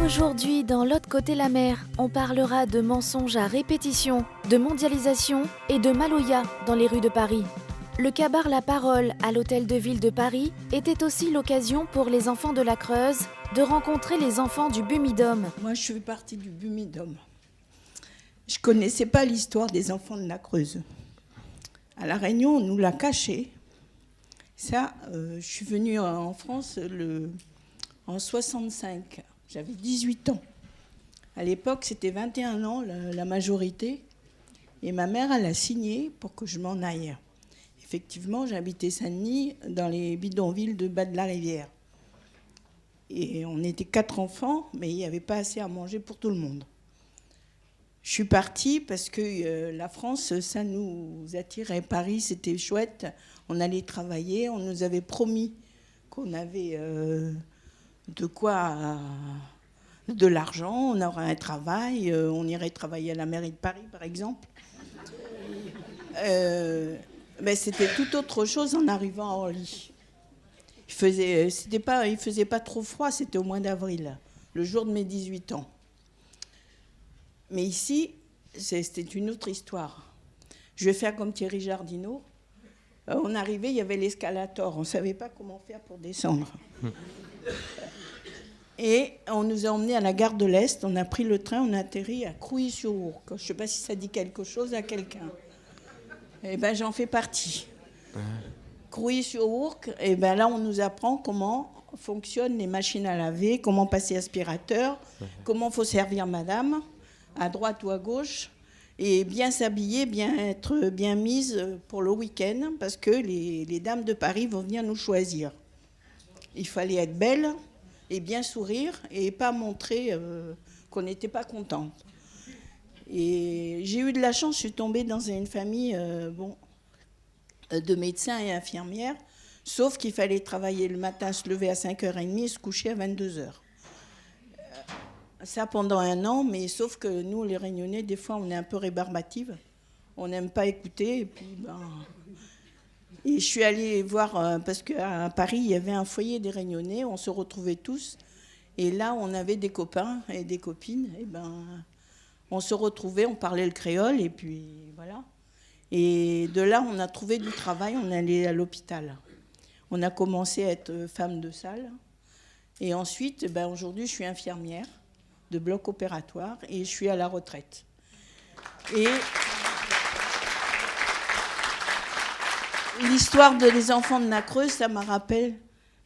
Aujourd'hui, dans l'autre côté la mer, on parlera de mensonges à répétition, de mondialisation et de Maloya dans les rues de Paris. Le cabaret La Parole à l'Hôtel de Ville de Paris était aussi l'occasion pour les enfants de la Creuse de rencontrer les enfants du Bumidum. Moi, je fais partie du Bumidum. Je ne connaissais pas l'histoire des enfants de la Creuse. À La Réunion, on nous l'a caché. Ça, je suis venue en France en 65. J'avais 18 ans. À l'époque, c'était 21 ans, la majorité. Et ma mère, elle a signé pour que je m'en aille. Effectivement, j'habitais Saint-Denis, dans les bidonvilles de Bas-de-la-Rivière. Et on était 4 enfants, mais il n'y avait pas assez à manger pour tout le monde. Je suis partie parce que la France, ça nous attirait. Paris, c'était chouette. On allait travailler. On nous avait promis qu'on avait de l'argent. On aurait un travail. On irait travailler à la mairie de Paris, par exemple. Mais c'était tout autre chose en arrivant à Orly. Il faisait pas trop froid, c'était au mois d'avril, le jour de mes 18 ans. Mais ici, c'était une autre histoire. Je vais faire comme Thierry Jardineau. On arrivait, il y avait l'escalator. On ne savait pas comment faire pour descendre. Et on nous a emmenés à la gare de l'Est. On a pris le train, on a atterri à Crouy-sur-Ourcq. Je ne sais pas si ça dit quelque chose à quelqu'un. Eh bien, j'en fais partie. Crouy-sur-Ourcq, et ben là, on nous apprend comment fonctionnent les machines à laver, comment passer aspirateur, comment il faut servir madame, à droite ou à gauche, et bien s'habiller, bien être bien mise pour le week-end, parce que les dames de Paris vont venir nous choisir. Il fallait être belle et bien sourire et pas montrer qu'on n'était pas contente. Et j'ai eu de la chance, je suis tombée dans une famille de médecins et infirmières, sauf qu'il fallait travailler le matin, se lever à 5h30 et se coucher à 22h. Ça pendant 1 an, mais sauf que nous, les Réunionnais, des fois, on est un peu rébarbatives. On n'aime pas écouter. Et je suis allée voir, parce qu'à Paris, il y avait un foyer des Réunionnais, on se retrouvait tous. Et là, on avait des copains et des copines. Et on se retrouvait, on parlait le créole, et puis voilà. Et de là, on a trouvé du travail, on allait à l'hôpital. On a commencé à être femme de salle. Et ensuite, aujourd'hui, je suis infirmière de bloc opératoire et je suis à la retraite. Et l'histoire des enfants de la Creuse, ça me rappelle,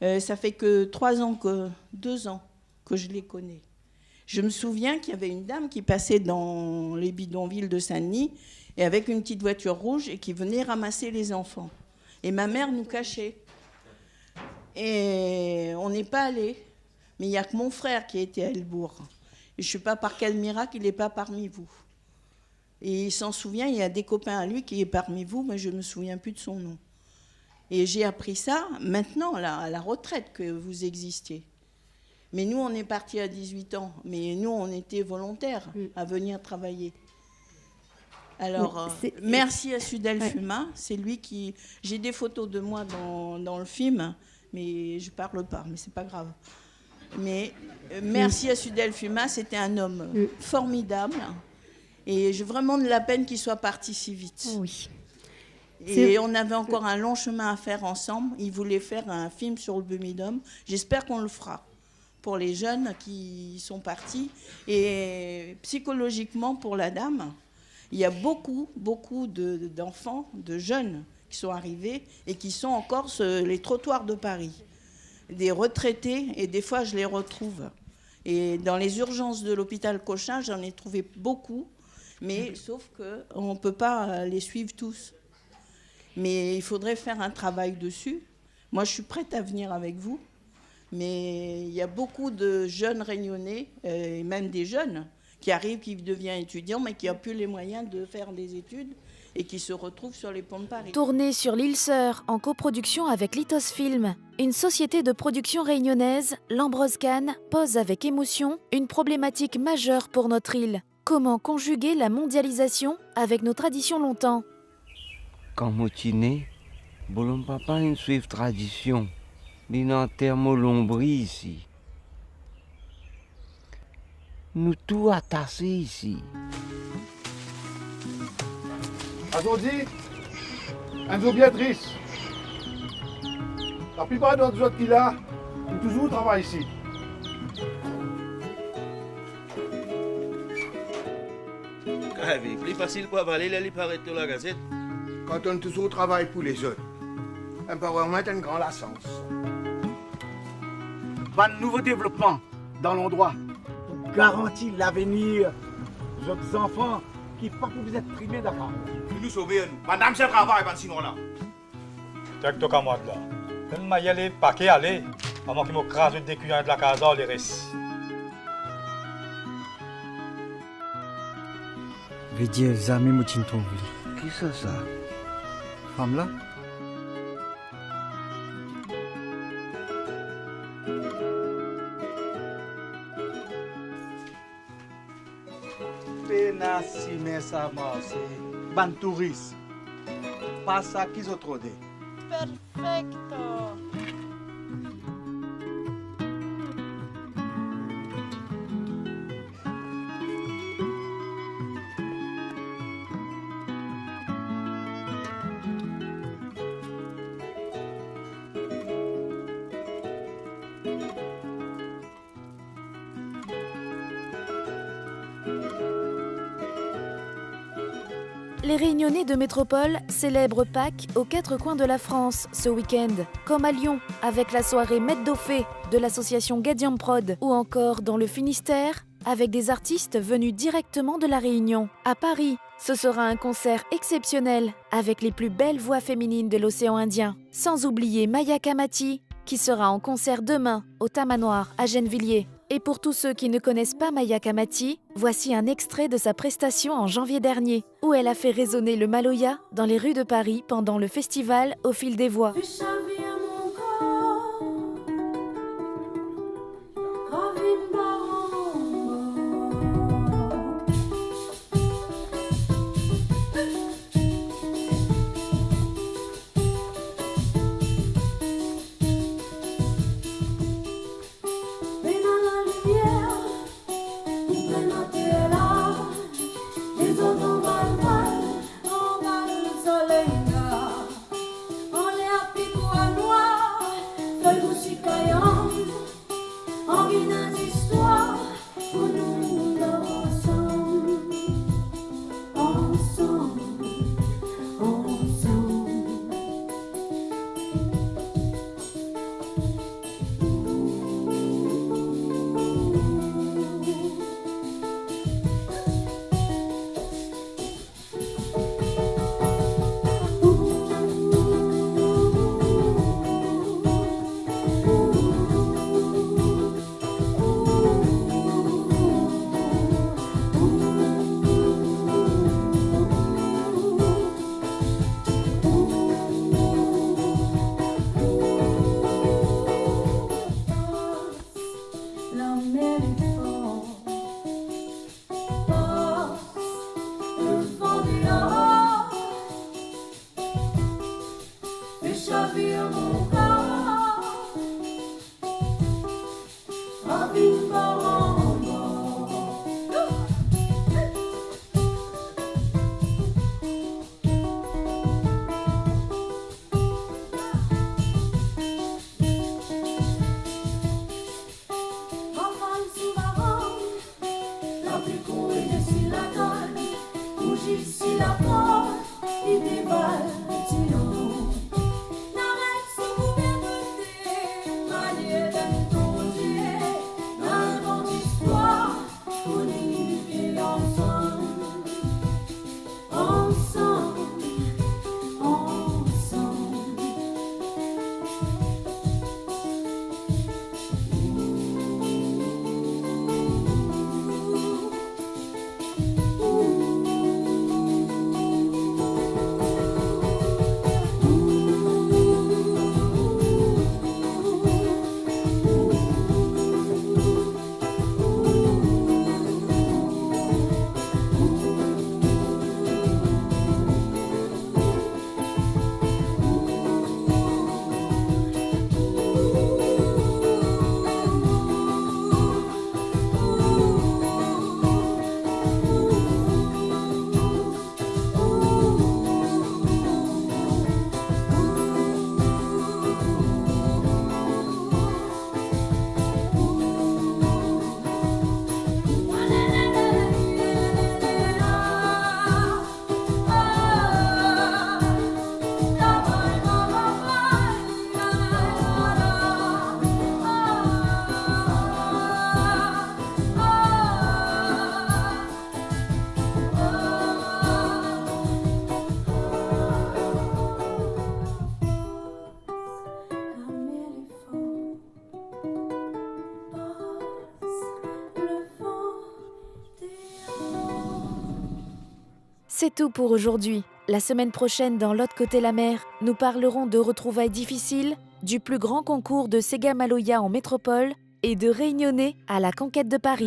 ça fait que 2 ans que je les connais. Je me souviens qu'il y avait une dame qui passait dans les bidonvilles de Saint-Denis et avec une petite voiture rouge et qui venait ramasser les enfants. Et ma mère nous cachait. Et on n'est pas allés. Mais il n'y a que mon frère qui était à Elbourg. Et je ne sais pas par quel miracle il n'est pas parmi vous. Et il s'en souvient, il y a des copains à lui qui est parmi vous, mais je ne me souviens plus de son nom. Et j'ai appris ça maintenant, là, à la retraite, que vous existiez. Mais nous, on est partis à 18 ans. Mais nous, on était volontaires à venir travailler. Alors, merci à Sudel Fuma. C'est lui qui... J'ai des photos de moi dans le film, mais je ne parle pas, mais ce n'est pas grave. Mais merci à Sudel Fuma, c'était un homme formidable. Et j'ai vraiment de la peine qu'il soit parti si vite. Oui. Et on avait encore un long chemin à faire ensemble. Il voulait faire un film sur le Bumidum. J'espère qu'on le fera pour les jeunes qui sont partis. Et psychologiquement, pour la dame, il y a beaucoup d'enfants, de jeunes qui sont arrivés et qui sont encore sur les trottoirs de Paris. Des retraités, et des fois, je les retrouve. Et dans les urgences de l'hôpital Cochin, j'en ai trouvé beaucoup, mais sauf qu'on ne peut pas les suivre tous. Mais il faudrait faire un travail dessus. Moi, je suis prête à venir avec vous. Mais il y a beaucoup de jeunes Réunionnais, et même des jeunes, qui arrivent, qui deviennent étudiants, mais qui n'ont plus les moyens de faire des études et qui se retrouvent sur les ponts de Paris. Tourné sur l'île Sœur en coproduction avec Lithos Film, une société de production réunionnaise, l'Ambroise Cannes pose avec émotion une problématique majeure pour notre île. Comment conjuguer la mondialisation avec nos traditions longtemps? Quand motiné, bolon papa une suivre tradition, d'une thermolombrie ici. nous tout attaché ici. Aujourd'hui, un jour bien triste. La plupart d'entre nous qui là, ont toujours travaillé ici. Plus facile pour avaler les paraît de la gazette. Quand on toujours travaille pour les autres, on peut remettre une grande licence. Un nouveau développement dans l'endroit pour garantir l'avenir de nos enfants qui ne peuvent pas vous être primés d'accord. Nous sauver, madame, c'est le travail, sinon là. Tek to kamad là. Même ma yale paquet aller, avant qu'il me crase des cuillères de la casa les récits. Vidier zami moutin ton Qui c'est ça? femme là. Pena si mesa marche, ban touriste. Pas ça qu'ils ont trop dit. Perfecto. Les Réunionnais de métropole célèbrent Pâques aux quatre coins de la France ce week-end, comme à Lyon avec la soirée Mette Dauphin de l'association Gadiam Prod, ou encore dans le Finistère avec des artistes venus directement de la Réunion. À Paris, ce sera un concert exceptionnel avec les plus belles voix féminines de l'océan Indien, sans oublier Maya Kamati qui sera en concert demain au Tamanoir à Gennevilliers. Et pour tous ceux qui ne connaissent pas Maya Kamati, voici un extrait de sa prestation en janvier dernier, où elle a fait résonner le Maloya dans les rues de Paris pendant le festival Au fil des voix. On est à pique C'est tout pour aujourd'hui. La semaine prochaine, dans L'autre côté la mer, nous parlerons de retrouvailles difficiles, du plus grand concours de Sega Maloya en métropole et de Réunionnais à la conquête de Paris.